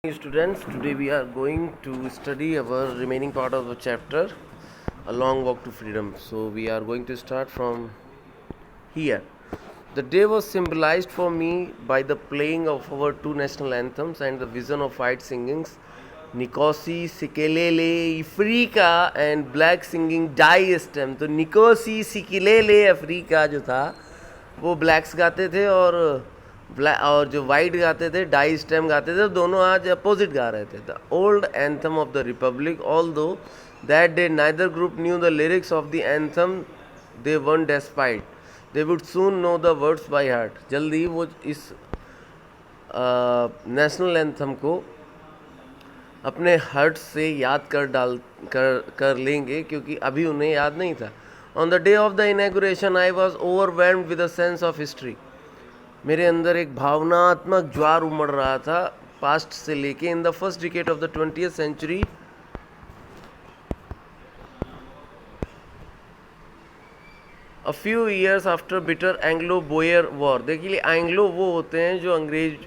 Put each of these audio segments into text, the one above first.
Students, today we are going to study our remaining part of the chapter, A Long Walk to Freedom. So we are going to start from here. The day was symbolized for me by the playing of our two national anthems and the vision of white singings, Nikosi Sikelele Afrika and black singing Die-Stem. तो Nikosi Sikelele Afrika जो था वो blacks गाते थे और जो white गाते थे डाई स्टेम गाते थे, दोनों आज अपोजिट गा रहे थे. The old anthem of the republic, although that day neither group knew the lyrics of the anthem they won despite they would soon know the words by heart. जल्दी वो इस नेशनल एंथम को अपने heart से याद कर लेंगे, क्योंकि अभी उन्हें याद नहीं था. On the day of the inauguration I was overwhelmed with a sense of history. मेरे अंदर एक भावनात्मक ज्वार उमड़ रहा था पास्ट से लेके. In the first decade of the 20th century, a few years after bitter Anglo Boer war. देखिए, एंग्लो वो होते हैं जो अंग्रेज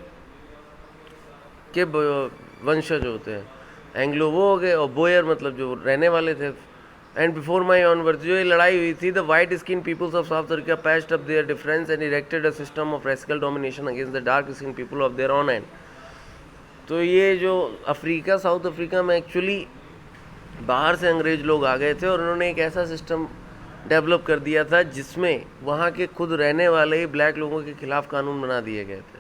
के वंशज होते हैं. एंग्लो वो हो गए और बोयर मतलब जो रहने वाले थे. एंड बिफोर माई ऑनवर्ड्स, जो ये लड़ाई हुई थी, the white skin peoples of South Africa patched up their difference and erected a system of racial domination against the dark skin people of their own land. तो ये जो Africa, South Africa में actually बाहर से अंग्रेज लोग आ गए थे और उन्होंने एक ऐसा सिस्टम डेवलप कर दिया था जिसमें वहाँ के खुद रहने वाले ही ब्लैक लोगों के खिलाफ कानून बना दिए गए थे.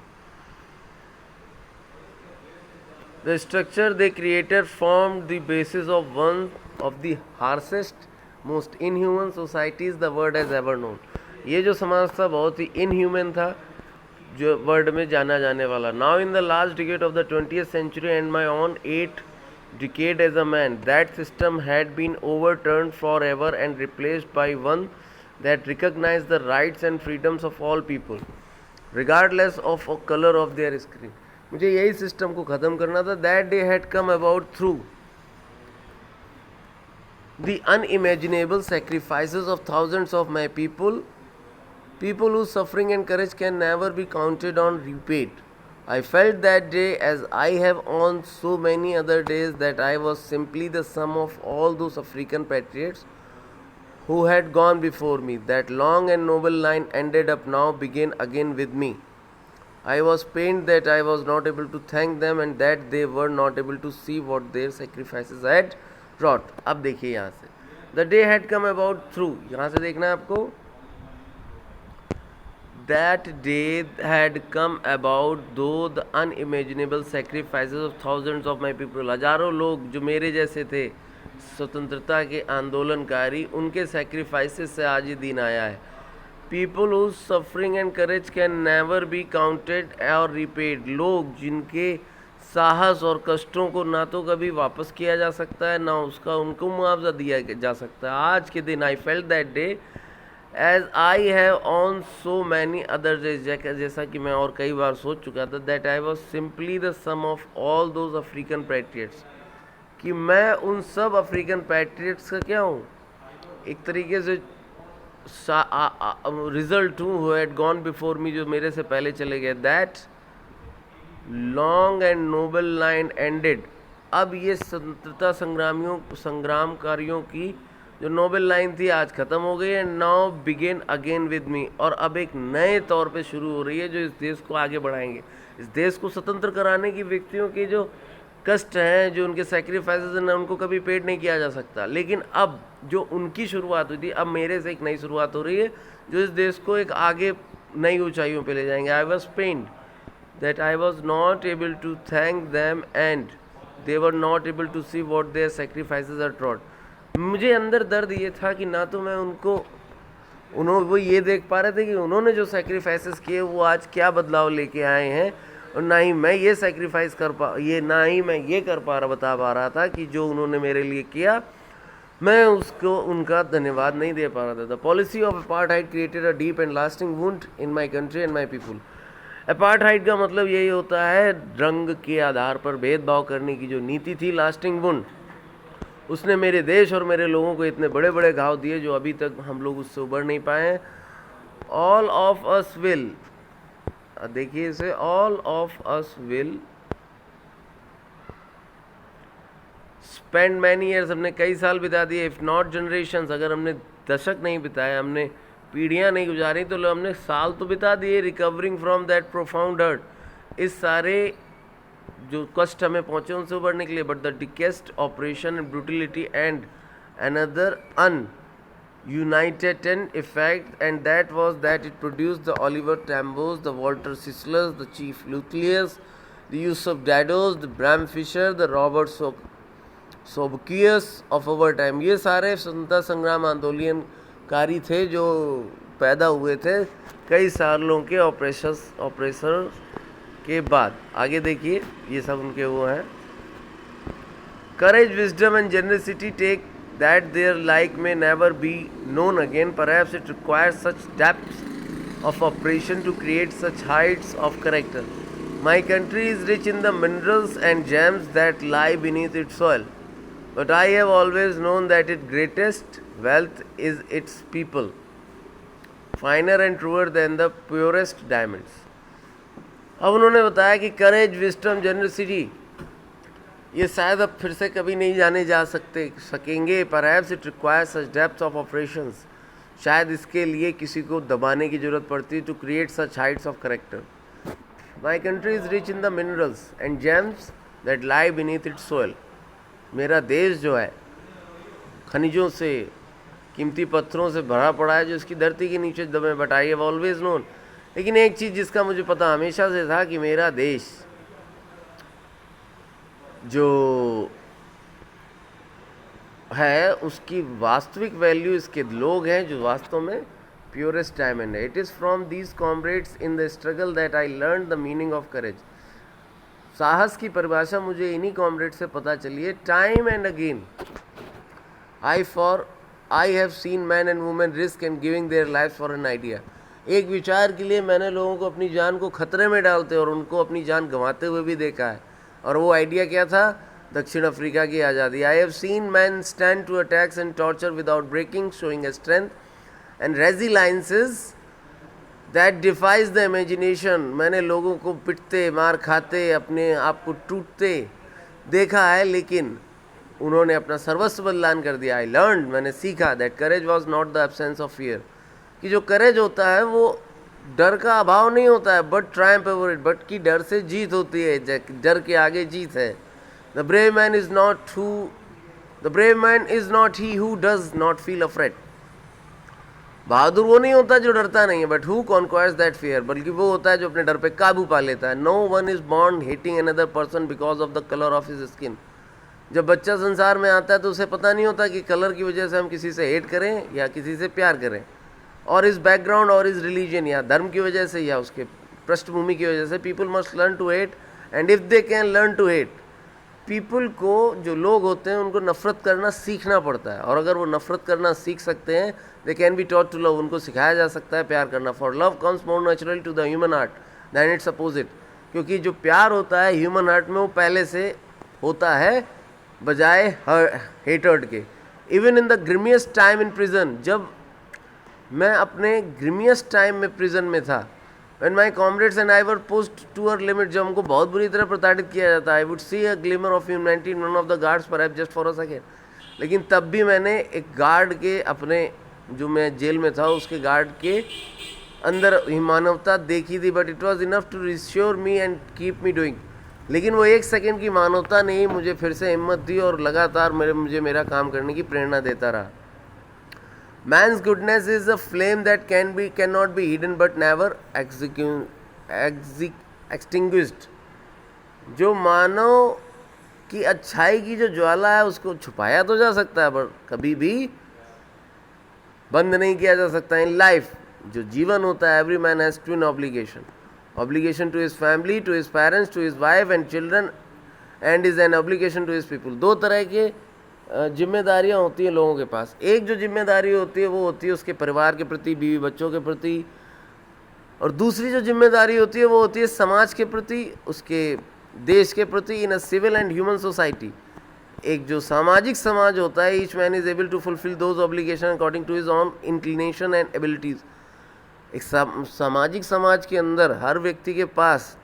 The structure they created formed the basis of one of the harshest, most inhuman societies the world has ever known. ये जो समाज था बहुत ही inhuman था, जो वर्ल्ड में जाना जाने वाला. Now in the last decade of the 20th century and my own 8th decade as a man, that system had been overturned forever and replaced by one that recognized the rights and freedoms of all people, regardless of a color of their skin. मुझे यही system को ख़त्म करना था. That day had come about through the unimaginable sacrifices of thousands of my people whose suffering and courage can never be counted on repeat. I felt that day, as I have on so many other days, that I was simply the sum of all those African patriots who had gone before me. That long and noble line ended up now begin again with me. I was pained that I was not able to thank them and that they were not able to see what their sacrifices had wrought. अब देखिए यहाँ से, the day had come about through, यहाँ से देखना है आपको. That day had come about though the unimaginable sacrifices of thousands of my people. हजारों लोग जो मेरे जैसे थे स्वतंत्रता के आंदोलनकारी, उनके सेक्रीफाइसेस से आज ये दिन आया है. People whose suffering and courage can never be counted or repaid. लोग जिनके साहस और कष्टों को ना तो कभी वापस किया जा सकता है, ना उसका उनको मुआवजा दिया जा सकता है. आज के दिन I felt that day as I have on so many other days, जैसा कि मैं और कई बार सोच चुका था, that I was simply the sum of all those African patriots, कि मैं उन सब अफ्रीकन पैट्रियट्स का क्या हूँ, एक तरीके से रिजल्ट हूँ, who had gone before me, जो मेरे से पहले चले गए. That long and noble line ended. अब ये स्वतंत्रता संग्रामकारियों की जो नोबल लाइन थी आज ख़त्म हो गई है. Now begin again with me. और अब एक नए तौर पे शुरू हो रही है जो इस देश को आगे बढ़ाएंगे. इस देश को स्वतंत्र कराने की व्यक्तियों की जो कष्ट हैं, जो उनके सेक्रीफाइसेस हैं, उनको कभी पेड नहीं किया जा सकता. लेकिन अब जो उनकी शुरुआत हुई थी, अब मेरे से एक नई शुरुआत हो रही है जो इस देश को एक आगे नई ऊंचाइयों पे ले जाएंगे. I was pained that I was not able to thank them and they were not able to see what their sacrifices are trot. मुझे अंदर दर्द ये था कि ना तो मैं वो ये देख पा रहे थे कि उन्होंने जो सेक्रीफाइसेस किए वो आज क्या बदलाव लेके आए हैं, और ना ही मैं ये सेक्रीफाइस ना ही मैं ये बता पा रहा था कि जो उन्होंने मेरे लिए किया मैं उसको उनका धन्यवाद नहीं दे पा रहा था. The policy of apartheid created a deep and lasting wound in my country and my people. Apartheid का मतलब यही होता है रंग के आधार पर भेदभाव करने की जो नीति थी, लास्टिंग वुंड, उसने मेरे देश और मेरे लोगों को इतने बड़े बड़े घाव दिए जो अभी तक हम लोग उससे उबर नहीं पाए हैं. ऑल ऑफ अस विल, देखिए इसे, all of us will spend many years, हमने कई साल बिता दिए, इफ़ नॉट जनरेशंस, अगर हमने दशक नहीं बिताए, हमने पीढ़ियाँ नहीं गुजारी, तो हमने साल तो बिता दिए recovering from that profound hurt, इस सारे जो कष्ट हमें पहुँचे उनसे उबरने के लिए. But the decades operation and brutality and another united effect, and that was that it produced the Oliver Tambos, the Walter Sislers, the Chief Luthiers, the Yusuf Dados, the Bram Fisher, the Robert Sobukius of our time. ये सारे स्वतंत्रता संग्राम आंदोलनकारी थे जो पैदा हुए थे कई सालों के ऑपरेशन के बाद. आगे देखिए, ये सब उनके वो हैं. Courage, wisdom and generosity take that their like may never be known again. Perhaps it requires such depths of operation to create such heights of character. My country is rich in the minerals and gems that lie beneath its soil, but I have always known that its greatest wealth is its people, finer and truer than the purest diamonds. अब उन्होंने बताया कि करेज, wisdom, generosity ये शायद अब फिर से कभी नहीं जाने जा सकेंगे. Perhaps it requires such depth of operations, शायद इसके लिए किसी को दबाने की ज़रूरत पड़ती है. To create such heights of character. My country is rich in the minerals and gems that lie beneath its soil. मेरा देश जो है खनिजों से, कीमती पत्थरों से भरा पड़ा है जो इसकी धरती के नीचे दबे. But I have always known, लेकिन एक चीज़ जिसका मुझे पता हमेशा से था कि मेरा देश जो है उसकी वास्तविक वैल्यू इसके लोग हैं जो वास्तव में प्योरेस्ट डायमंड है. It is from these comrades in the struggle that I learn the meaning of courage. साहस की परिभाषा मुझे इन्हीं कॉमरेड से पता चली है. Time and again I have seen man and women risk and giving their life for an idea. एक विचार के लिए मैंने लोगों को अपनी जान को खतरे में डालते और उनको अपनी जान गंवाते हुए भी देखा है. और वो आइडिया क्या था? दक्षिण अफ्रीका की आज़ादी. I have seen men stand to attacks and torture without breaking, showing a strength and resiliences that defies the imagination. मैंने लोगों को पिटते, मार खाते, अपने आप को टूटते देखा है, लेकिन उन्होंने अपना सर्वस्व बलिदान कर दिया. आई लर्न, मैंने सीखा that courage was not the absence of fear, कि जो करेज होता है वो डर का अभाव नहीं होता है, but Triumph over it, but की डर से जीत होती है, डर के आगे जीत है. The brave man is not he who does not feel afraid. बहादुर वो नहीं होता जो डरता नहीं है, but who conquers that fear, बल्कि वो होता है जो अपने डर पे काबू पा लेता है. No one is born hating another person because of the colour of his skin. जब बच्चा संसार में आता है तो उसे पता नहीं होता कि कलर की वजह से हम किसी से हेट करें या किसी से प्यार करें, और इस बैकग्राउंड और इस रिलीजन या धर्म की वजह से या उसके पृष्ठभूमि की वजह से. People must learn to hate and if they can learn to hate. People को, जो लोग होते हैं उनको नफ़रत करना सीखना पड़ता है, और अगर वो नफ़रत करना सीख सकते हैं, they can be taught to love, उनको सिखाया जा सकता है प्यार करना. For love comes more natural to the human heart than its opposite. क्योंकि जो प्यार होता है ह्यूमन हार्ट में वो पहले से होता है बजाय हेटर्ड के. Even in the grimmest time in prison, जब मैं अपने ग्रिमियस्ट टाइम में प्रिजन में था, when my comrades and I were pushed to our limit, जब हमको बहुत बुरी तरह प्रताड़ित किया जाता है, I would see a glimmer of humanity in one of the guards perhaps just for a second. लेकिन तब भी मैंने एक गार्ड के, अपने जो मैं जेल में था उसके गार्ड के अंदर मानवता देखी थी. But it was enough to reassure me and keep me doing. लेकिन वो एक सेकेंड की मानवता ने ही मुझे फिर से हिम्मत दी और लगातार मुझे मेरा काम करने की प्रेरणा देता रहा. Man's goodness is a flame that cannot be hidden but never extinguished. जो मानव की अच्छाई की जो ज्वाला है उसको छुपाया तो जा सकता है पर कभी भी बंद नहीं किया जा सकता. इन लाइफ जो जीवन होता है, every man has twin obligation to his family, to his parents, to his wife and children, and is an obligation to his people. दो तरह के जिम्मेदारियां होती हैं लोगों के पास. एक जो जिम्मेदारी होती है वो होती है उसके परिवार के प्रति, बीवी बच्चों के प्रति, और दूसरी जो जिम्मेदारी होती है वो होती है समाज के प्रति, उसके देश के प्रति, in a civil and human society. एक जो सामाजिक समाज होता है, each man is able to fulfil those obligation according to his own inclination and abilities. एक सामाजिक समाज के अंदर हर व्यक्ति के पास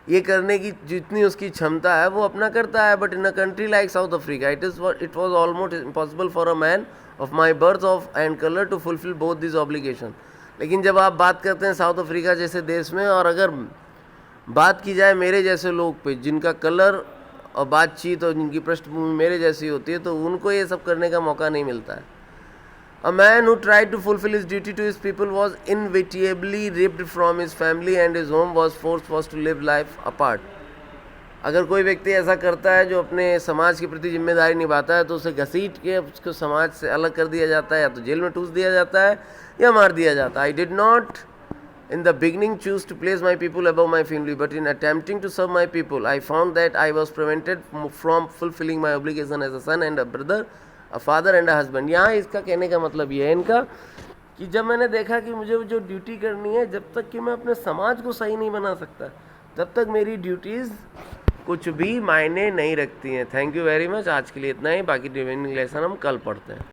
ये करने की जितनी उसकी क्षमता है वो अपना करता है. But in a country like South Africa it was almost impossible for a man of my birth of and colour to fulfil both this obligation. लेकिन जब आप बात करते हैं साउथ अफ्रीका जैसे देश में, और अगर बात की जाए मेरे जैसे लोग पे जिनका कलर और बातचीत और जिनकी पृष्ठभूमि मेरे जैसी होती है, तो उनको ये सब करने का मौका नहीं मिलता है. A man who tried to fulfill his duty to his people was inevitably ripped from his family and his home was forced to live life apart. अगर कोई व्यक्ति ऐसा करता है जो अपने समाज के प्रति जिम्मेदारी निभाता है, तो उसे घसीट के उसको समाज से अलग कर दिया जाता है, या तो जेल में ठूस दिया जाता है या मार दिया जाता है. I did not in the beginning choose to place my people above my family, but in attempting to serve my people, I found that I was prevented from fulfilling my obligation as a son and a brother, a father and a husband. यहाँ इसका कहने का मतलब ये है इनका कि जब मैंने देखा कि मुझे जो ड्यूटी करनी है, जब तक कि मैं अपने समाज को सही नहीं बना सकता, तब तक मेरी ड्यूटीज़ कुछ भी मायने नहीं रखती हैं. Thank you very much. आज के लिए इतना ही. बाकी रिमेनिंग लेसन हम कल पढ़ते हैं.